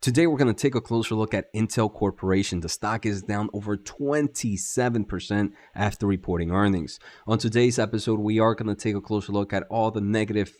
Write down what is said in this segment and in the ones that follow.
Today, we're going to take a closer look at Intel Corporation. The stock is down over 27% after reporting earnings. On today's episode, we are going to take a closer look at all the negative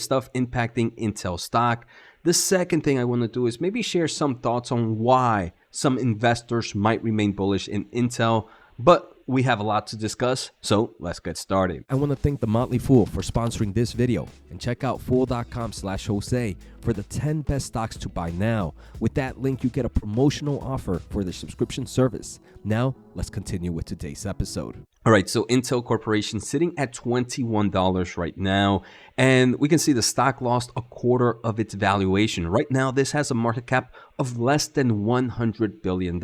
stuff impacting Intel stock. The second thing I want to do is maybe share some thoughts on why some investors might remain bullish in Intel, but we have a lot to discuss, so let's get started. I want to thank The Motley Fool for sponsoring this video, and check out fool.com/Jose for the 10 best stocks to buy now. With that link, you get a promotional offer for the subscription service. Now, let's continue with today's episode. All right, so Intel Corporation sitting at $21 right now, and we can see the stock lost a quarter of its valuation. Right now, this has a market cap of less than $100 billion.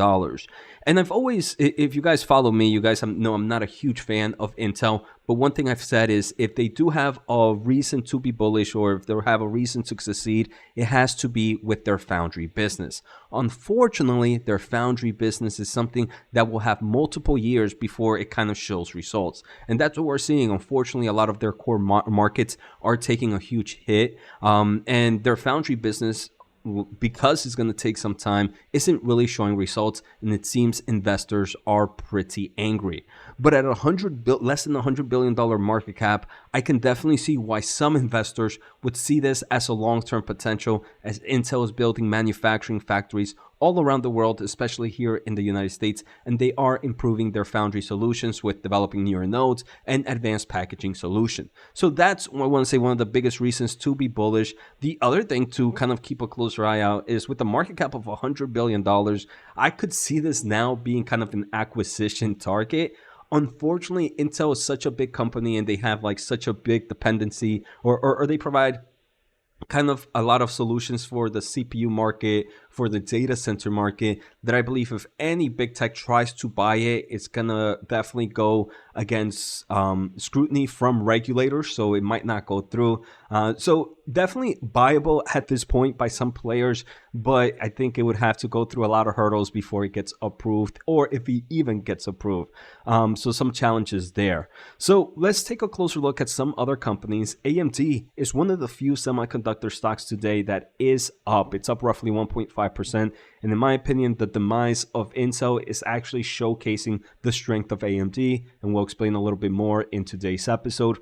And I've always, if you guys follow me, you guys know I'm not a huge fan of Intel, but one thing I've said is if they do have a reason to be bullish or if they have a reason to succeed, it has to be with their foundry business. Unfortunately, their foundry business is something that will have multiple years before it kind of shows results. And that's what we're seeing. Unfortunately, a lot of their core markets are taking a huge hit, and their foundry business, because it's going to take some time, isn't really showing results, and it seems investors are pretty angry. But at less than $100 billion market cap, I can definitely see why some investors would see this as a long-term potential, as Intel is building manufacturing factories all around the world, especially here in the United States, and they are improving their foundry solutions with developing newer nodes and advanced packaging solution. So that's, I want to say, one of the biggest reasons to be bullish. The other thing to kind of keep a closer eye out is with the market cap of $100 billion, I could see this now being kind of an acquisition target. Unfortunately, Intel is such a big company and they have like such a big dependency, or they provide kind of a lot of solutions for the CPU market, for the data center market, that I believe if any big tech tries to buy it, it's gonna definitely go against scrutiny from regulators, so it might not go through. So definitely buyable at this point by some players, but I think it would have to go through a lot of hurdles before it gets approved, or if it even gets approved. So some challenges there. So let's take a closer look at some other companies. AMD is one of the few semiconductor stocks today that is up. It's up roughly 1.5%. And in my opinion, the demise of Intel is actually showcasing the strength of AMD, and we'll explain a little bit more in today's episode.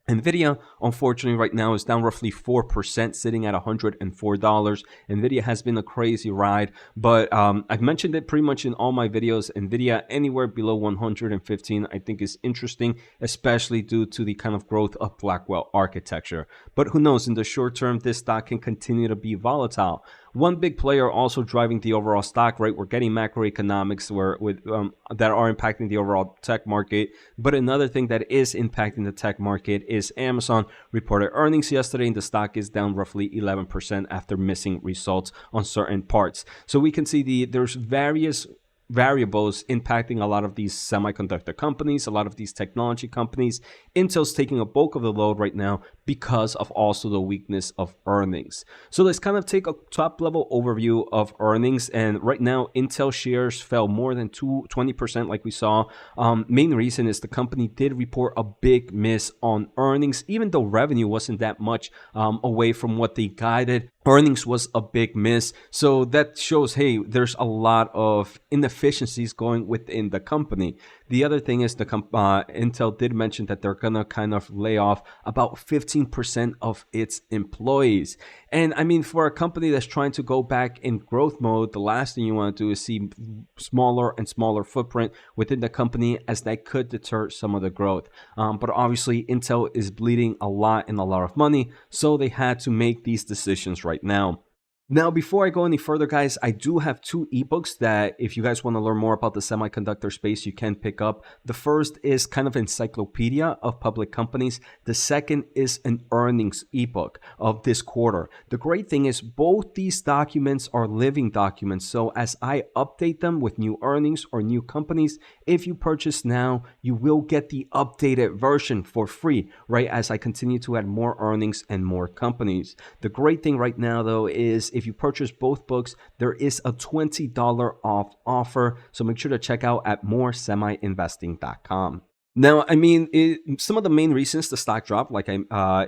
NVIDIA, unfortunately, right now is down roughly 4%, sitting at $104. NVIDIA has been a crazy ride, but I've mentioned it pretty much in all my videos. NVIDIA anywhere below 115, I think, is interesting, especially due to the kind of growth of Blackwell architecture. But who knows, in the short term, this stock can continue to be volatile. One big player also driving the overall stock, right? We're getting macroeconomics that are impacting the overall tech market. But another thing that is impacting the tech market is Amazon reported earnings yesterday, and the stock is down roughly 11% after missing results on certain parts. So we can see there's various variables impacting a lot of these semiconductor companies, a lot of these technology companies. Intel's taking a bulk of the load right now because of also the weakness of earnings. So let's kind of take a top level overview of earnings. And right now, Intel shares fell more than 20% like we saw. Main reason is the company did report a big miss on earnings, even though revenue wasn't that much away from what they guided. Earnings was a big miss. So that shows, hey, there's a lot of inefficiencies going within the company. The other thing is Intel did mention that they're going to kind of lay off about 15% of its employees. And I mean, for a company that's trying to go back in growth mode, the last thing you want to do is see smaller and smaller footprint within the company, as that could deter some of the growth. But obviously, Intel is bleeding a lot and a lot of money, so they had to make these decisions right now. Now, before I go any further, guys, I do have two ebooks that if you guys want to learn more about the semiconductor space, you can pick up. The first is kind of encyclopedia of public companies. The second is an earnings ebook of this quarter. The great thing is both these documents are living documents. So as I update them with new earnings or new companies, if you purchase now, you will get the updated version for free, right? As I continue to add more earnings and more companies. The great thing right now, though, is if you purchase both books, there is a $20 off offer. So make sure to check out at moresemiinvesting.com. Now, I mean, some of the main reasons the stock dropped,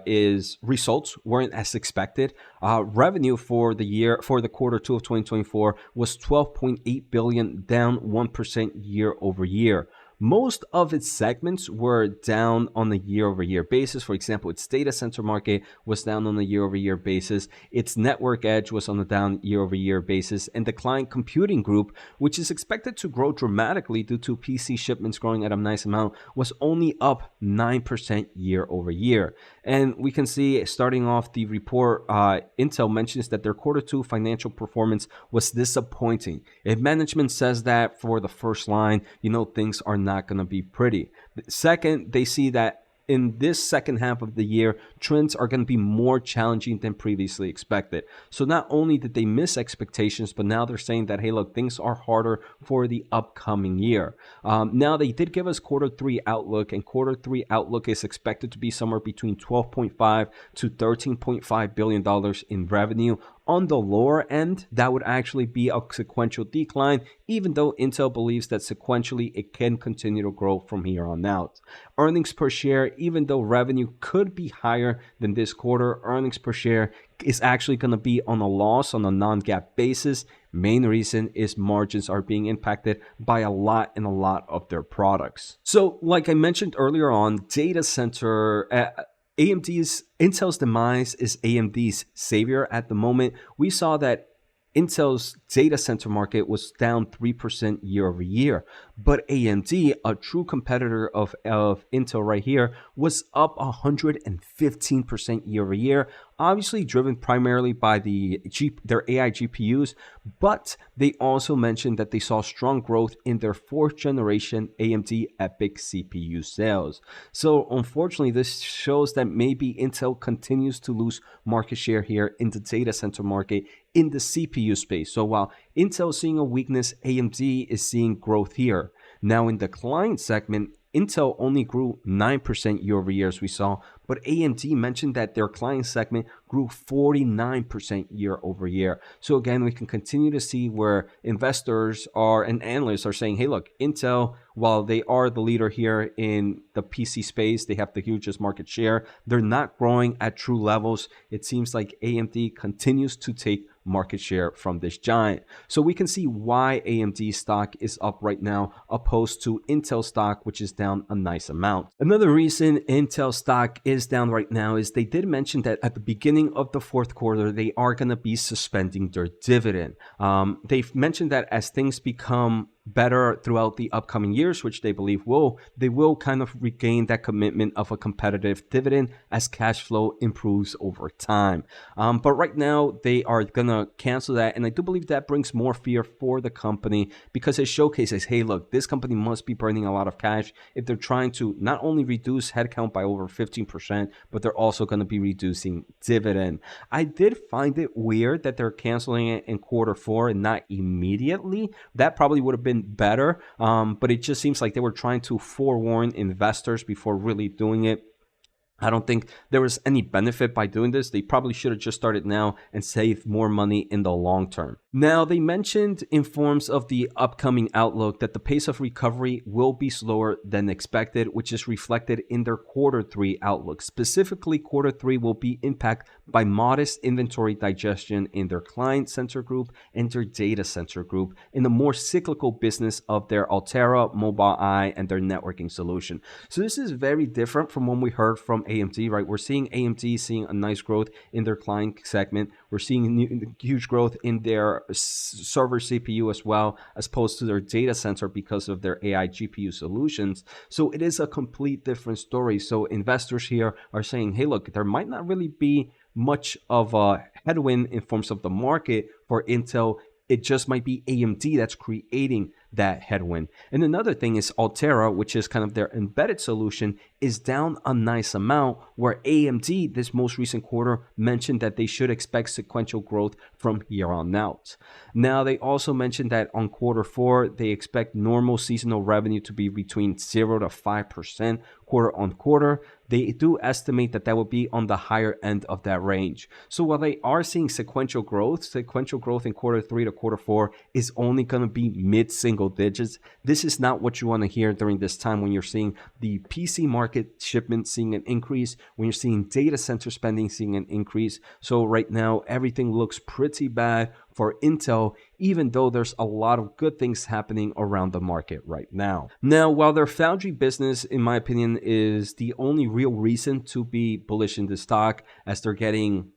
is results weren't as expected. Revenue for the quarter two of 2024 was 12.8 billion, down 1% year over year. Most of its segments were down on a year-over-year basis. For example, its data center market was down on a year-over-year basis. Its network edge was on a down year-over-year basis. And the client computing group, which is expected to grow dramatically due to PC shipments growing at a nice amount, was only up 9% year-over-year. And we can see, starting off the report, Intel mentions that their quarter two financial performance was disappointing. If management says that for the first line, things are not going to be pretty. Second, they see that in this second half of the year, trends are going to be more challenging than previously expected. So not only did they miss expectations, but now they're saying that, hey, look, things are harder for the upcoming year. Now, they did give us quarter three outlook, and quarter three outlook is expected to be somewhere between $12.5 to $13.5 billion in revenue. On the lower end, that would actually be a sequential decline, even though Intel believes that sequentially it can continue to grow from here on out. Earnings per share, even though revenue could be higher than this quarter, earnings per share is actually going to be on a loss on a non-GAAP basis. Main reason is margins are being impacted by a lot of their products. So like I mentioned earlier on, data center, Intel's demise is AMD's savior at the moment. We saw that Intel's data center market was down 3% year over year, but AMD, a true competitor of Intel right here, was up 115% year over year, obviously driven primarily by their AI GPUs, but they also mentioned that they saw strong growth in their fourth generation AMD EPYC CPU sales. So unfortunately, this shows that maybe Intel continues to lose market share here in the data center market in the CPU space. So while Intel is seeing a weakness, AMD is seeing growth here. Now in the client segment, Intel only grew 9% year over year, as we saw, but AMD mentioned that their client segment grew 49% year over year. So again, we can continue to see where investors and analysts are saying, hey, look, Intel, while they are the leader here in the PC space, they have the hugest market share, they're not growing at true levels. It seems like AMD continues to take market share from this giant. So we can see why AMD stock is up right now opposed to Intel stock, which is down a nice amount. Another reason Intel stock is down right now is they did mention that at the beginning of the fourth quarter, they are going to be suspending their dividend. They've mentioned that as things become better throughout the upcoming years, which they believe they will kind of regain that commitment of a competitive dividend as cash flow improves over time. But right now they are gonna cancel that, and I do believe that brings more fear for the company because it showcases, hey, look, this company must be burning a lot of cash if they're trying to not only reduce headcount by over 15%, but they're also going to be reducing dividend. I did find it weird that they're canceling it in quarter four and not immediately. That probably would have been better, but it just seems like they were trying to forewarn investors before really doing it. I don't think there was any benefit by doing this. They probably should have just started now and saved more money in the long term. Now, they mentioned in forms of the upcoming outlook that the pace of recovery will be slower than expected, which is reflected in their quarter three outlook. Specifically, quarter three will be impacted by modest inventory digestion in their client center group and their data center group in the more cyclical business of their Altera, Mobileye, and their networking solution. So this is very different from when we heard from AMD, right? We're seeing AMD seeing a nice growth in their client segment. We're seeing huge growth in their server CPU as well, as opposed to their data center because of their AI GPU solutions. So it is a complete different story. So investors here are saying, hey, look, there might not really be much of a headwind in forms of the market for Intel. It just might be AMD that's creating that headwind. And another thing is Altera, which is kind of their embedded solution, is down a nice amount, where AMD this most recent quarter mentioned that they should expect sequential growth from here on out. Now, they also mentioned that on quarter four, they expect normal seasonal revenue to be between 0 to 5% quarter on quarter. they do estimate that that would be on the higher end of that range. So while they are seeing sequential growth in quarter 3 to quarter 4 is only going to be mid-single digits. This is not what you want to hear during this time when you're seeing the PC market shipments seeing an increase, when you're seeing data center spending seeing an increase. So right now, everything looks pretty bad for Intel, even though there's a lot of good things happening around the market right now. Now, while their foundry business, in my opinion, is the only real reason to be bullish in the stock, as they're getting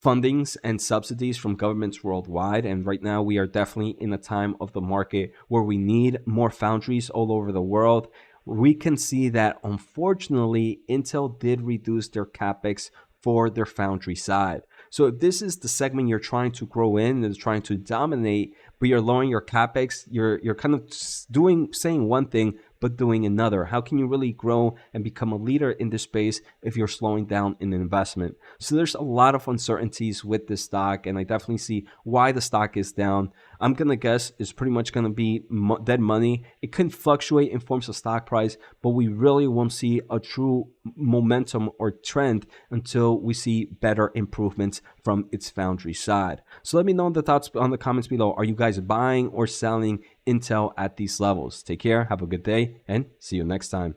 fundings and subsidies from governments worldwide. And right now we are definitely in a time of the market where we need more foundries all over the world. We can see that unfortunately Intel did reduce their capex for their foundry side. So if this is the segment you're trying to grow in and trying to dominate, but you're lowering your capex, you're kind of saying one thing but doing another. How can you really grow and become a leader in this space if you're slowing down in investment? So there's a lot of uncertainties with this stock, and I definitely see why the stock is down. I'm going to guess it's pretty much going to be dead money. It can fluctuate in forms of stock price, but we really won't see a true momentum or trend until we see better improvements from its foundry side. So let me know the thoughts on the comments below. Are you guys buying or selling Intel at these levels? Take care, have a good day, and see you next time.